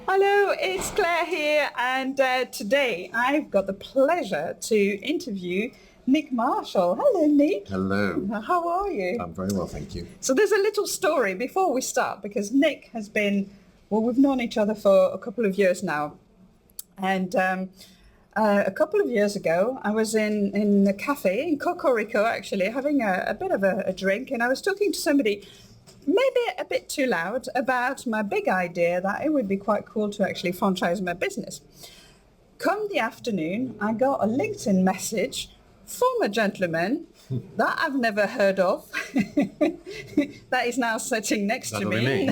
Hello, it's Claire here, and today I've got the pleasure to interview Nick Marshall. Hello, Nick. Hello. How are you? I'm very well, thank you. So there's a little story before we start, because Nick has been, well, we've known each other for a couple of years now. And a couple of years ago, I was in a cafe in Cocorico, actually, having a bit of a drink, and I was talking to somebody maybe a bit too loud about my big idea that it would be quite cool to actually franchise my business. Come the afternoon, I got a LinkedIn message from a gentleman that I've never heard of, that is now sitting next to me,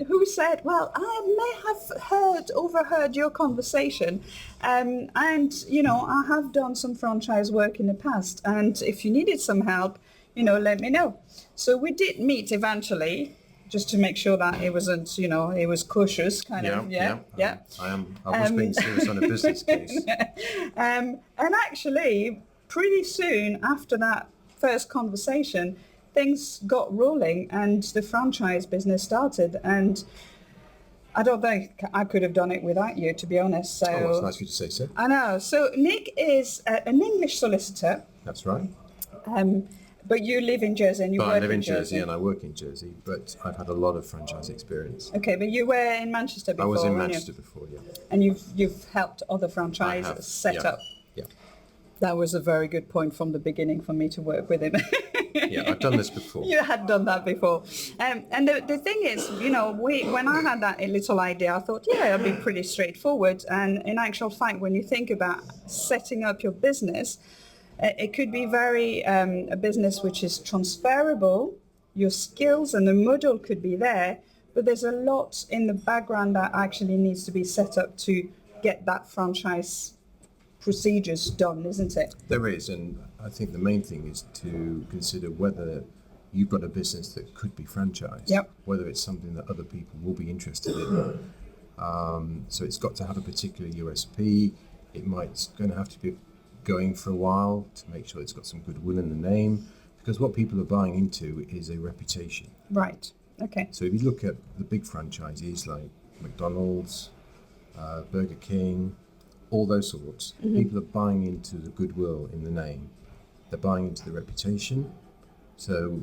who said, well, I may have overheard your conversation, and, I have done some franchise work in the past, and if you needed some help, let me know. So we did meet eventually, just to make sure that it wasn't, it was cautious kind of. Yeah. I was being serious on a business case. And actually, pretty soon after that first conversation, things got rolling and the franchise business started. And I don't think I could have done it without you, to be honest. So it's nice of you to say so. I know. So Nick is an English solicitor. That's right. But you live in Jersey and you work in Jersey. I live in Jersey and I work in Jersey, but I've had a lot of franchise experience. Okay, but you were in Manchester before. I was in Manchester before, yeah. And you've helped other franchises set up. Yeah. That was a very good point from the beginning for me to work with him. Yeah, I've done this before. You had done that before. And the thing is, when I had that little idea, I thought, it'll be pretty straightforward. And in actual fact, when you think about setting up your business, it could be very a business which is transferable. Your skills and the model could be there, but there's a lot in the background that actually needs to be set up to get that franchise procedures done, isn't it? There is, and I think the main thing is to consider whether you've got a business that could be franchised, whether it's something that other people will be interested in. So it's got to have a particular USP. It's going to have to be going for a while to make sure it's got some goodwill in the name, because what people are buying into is a reputation. Right. Okay. So if you look at the big franchisees like McDonald's, Burger King, all those sorts, people are buying into the goodwill in the name. They're buying into the reputation. So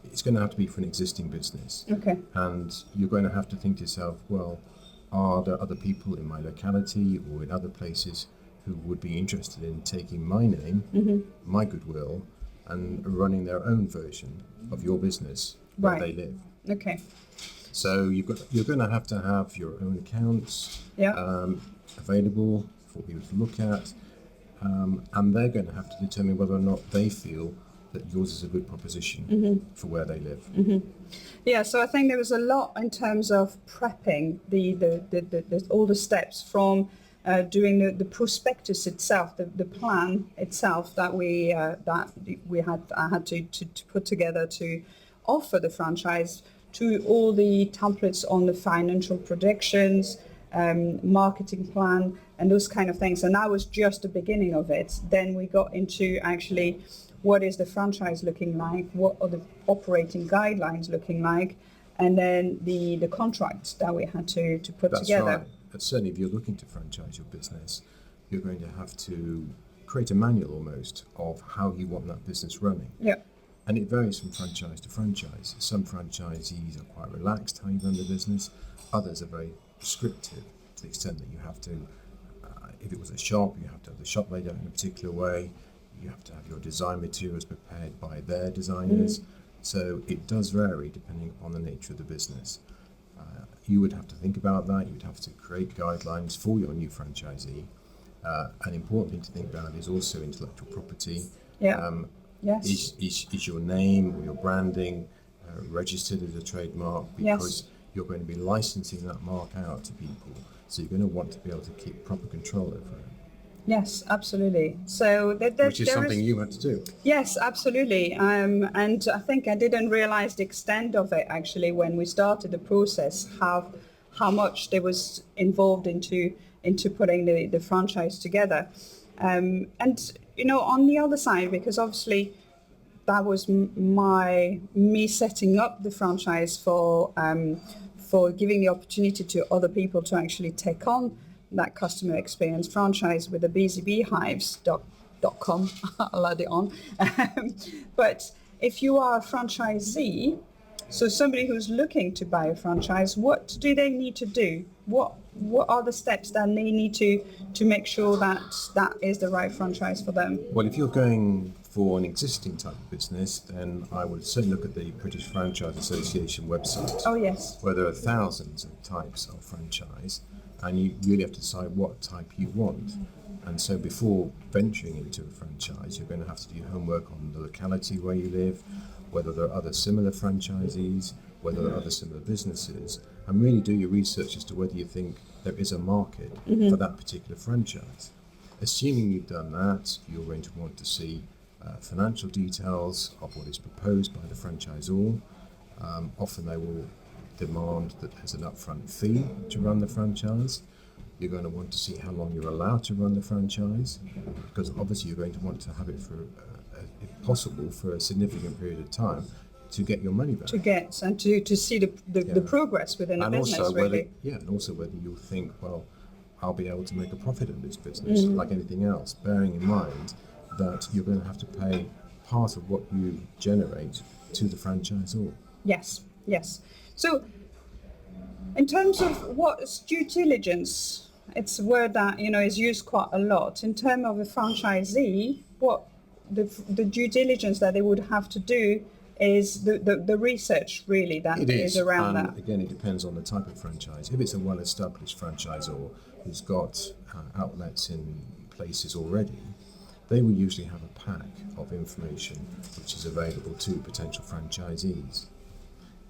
it's going to have to be for an existing business. Okay. And you're going to have to think to yourself, well, are there other people in my locality or in other places who would be interested in taking my name, my goodwill, and running their own version of your business where they live. Okay. So you're going to have your own accounts available for people to look at, and they're going to have to determine whether or not they feel that yours is a good proposition for where they live. Yeah, so I think there was a lot in terms of prepping the all the steps from doing the prospectus itself, the plan itself that I had to put together to offer the franchise, to all the templates on the financial projections, marketing plan, and those kind of things. And that was just the beginning of it. Then we got into actually what is the franchise looking like, what are the operating guidelines looking like, and then the contracts that we had to put together. That's right. But certainly if you're looking to franchise your business, you're going to have to create a manual almost of how you want that business running. Yeah. And it varies from franchise to franchise. Some franchisees are quite relaxed how you run the business. Others are very prescriptive to the extent that you have to, if it was a shop, you have to have the shop laid out in a particular way. You have to have your design materials prepared by their designers. So it does vary depending on the nature of the business. You would have to think about that. You'd have to create guidelines for your new franchisee. An important thing to think about is also intellectual property. Yes. Is your name or your branding registered as a trademark? Because you're going to be licensing that mark out to people. So you're going to want to be able to keep proper control over it. Yes, absolutely. So which is something you had to do. Yes, absolutely. And I think I didn't realize the extent of it actually when we started the process, how much there was involved into putting the franchise together. And on the other side, because obviously that was me setting up the franchise for for giving the opportunity to other people to actually take on that customer experience franchise with the busybeehives.com. I'll add it on. But if you are a franchisee, so somebody who's looking to buy a franchise, what do they need to do? What are the steps that they need to make sure that that is the right franchise for them? Well, if you're going for an existing type of business, then I would certainly look at the British Franchise Association website. Oh, yes. Where there are thousands of types of franchise, and you really have to decide what type you want. And so before venturing into a franchise, you're going to have to do homework on the locality where you live, whether there are other similar franchisees, whether there are other similar businesses, and really do your research as to whether you think there is a market for that particular franchise. Assuming you've done that, you're going to want to see financial details of what is proposed by the franchisor. Often they will demand that there's an upfront fee to run the franchise. You're going to want to see how long you're allowed to run the franchise, because obviously you're going to want to have it for, if possible, for a significant period of time to get your money back. To get and to see the progress within the business, also really. and also whether you'll think, well, I'll be able to make a profit in this business, like anything else, bearing in mind that you're going to have to pay part of what you generate to the franchisor. Yes, yes. So in terms of what's due diligence, it's a word that is used quite a lot. In terms of a franchisee, what the due diligence that they would have to do is the research really that is around and that. Again, it depends on the type of franchise. If it's a well-established franchisor who's got outlets in places already, they will usually have a pack of information which is available to potential franchisees.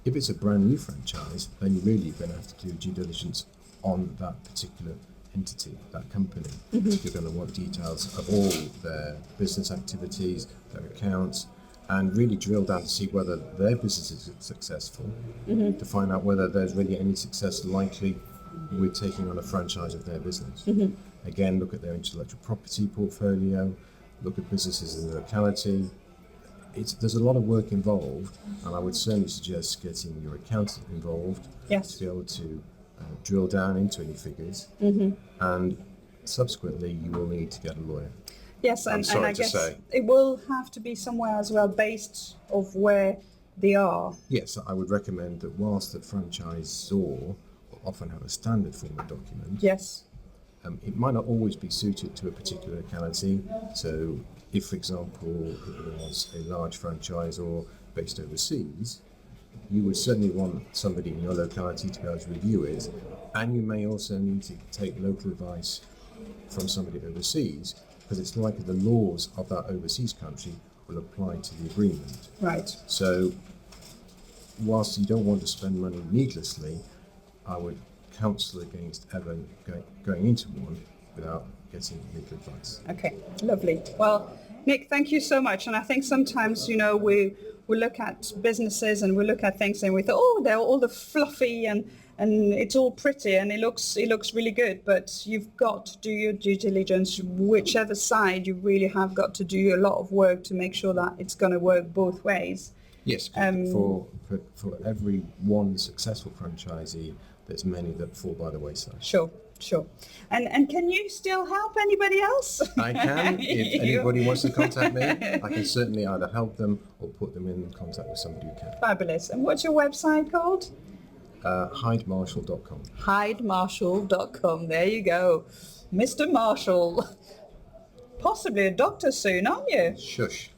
If it's a brand new franchise, then you're really going to have to do due diligence on that particular entity, that company. You're going to want details of all their business activities, their accounts, and really drill down to see whether their business is successful, to find out whether there's really any success likely with taking on a franchise of their business. Again, look at their intellectual property portfolio, look at businesses in the locality. There's a lot of work involved, and I would certainly suggest getting your accountant involved to be able to drill down into any figures, and subsequently you will need to get a lawyer. Yes, and I guess it will have to be somewhere as well based of where they are. Yes, I would recommend that whilst the franchisor will often have a standard form of document, yes, it might not always be suited to a particular locality. So if, for example, it was a large franchisor based overseas, you would certainly want somebody in your locality to be able to review it, and you may also need to take local advice from somebody overseas, because it's likely the laws of that overseas country will apply to the agreement. Right. So whilst you don't want to spend money needlessly, I would counsel against ever going into one without getting legal advice. Okay, lovely. Well, Nick, thank you so much. And I think sometimes, we look at businesses and we look at things and we thought, oh, they're all the fluffy and it's all pretty and it looks really good. But you've got to do your due diligence, whichever side. You really have got to do a lot of work to make sure that it's going to work both ways. Yes, for every one successful franchisee, there's many that fall by the wayside. Sure. And can you still help anybody else? I can. If anybody wants to contact me, I can certainly either help them or put them in contact with somebody who can. Fabulous. And what's your website called? HydeMarshall.com. HydeMarshall.com. There you go. Mr. Marshall. Possibly a doctor soon, aren't you? Shush.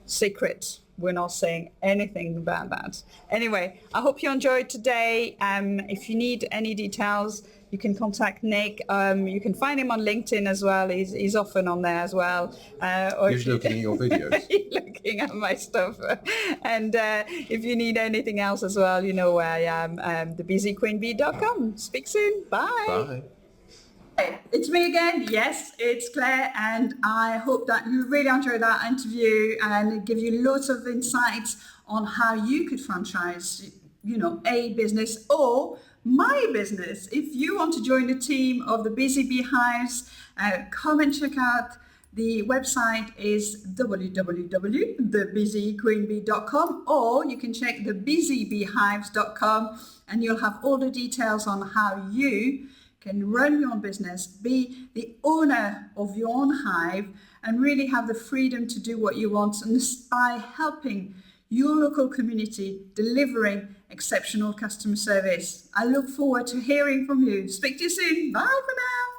Secret. We're not saying anything about that. Anyway, I hope you enjoyed today. If you need any details, you can contact Nick. You can find him on LinkedIn as well. He's often on there as well. He's looking at your videos. He's looking at my stuff. And if you need anything else as well, you know where I am. thebusyqueenbee.com. Speak soon. Bye. Bye. Hey, it's me again. Yes, it's Claire, and I hope that you really enjoyed that interview and give you lots of insights on how you could franchise, a business or my business. If you want to join the team of the Busy Beehives, come and check out The website is www.thebusyqueenbee.com, or you can check thebusybeehives.com, and you'll have all the details on how you can run your business, be the owner of your own hive, and really have the freedom to do what you want, and by helping your local community delivering exceptional customer service. I look forward to hearing from you. Speak to you soon. Bye for now.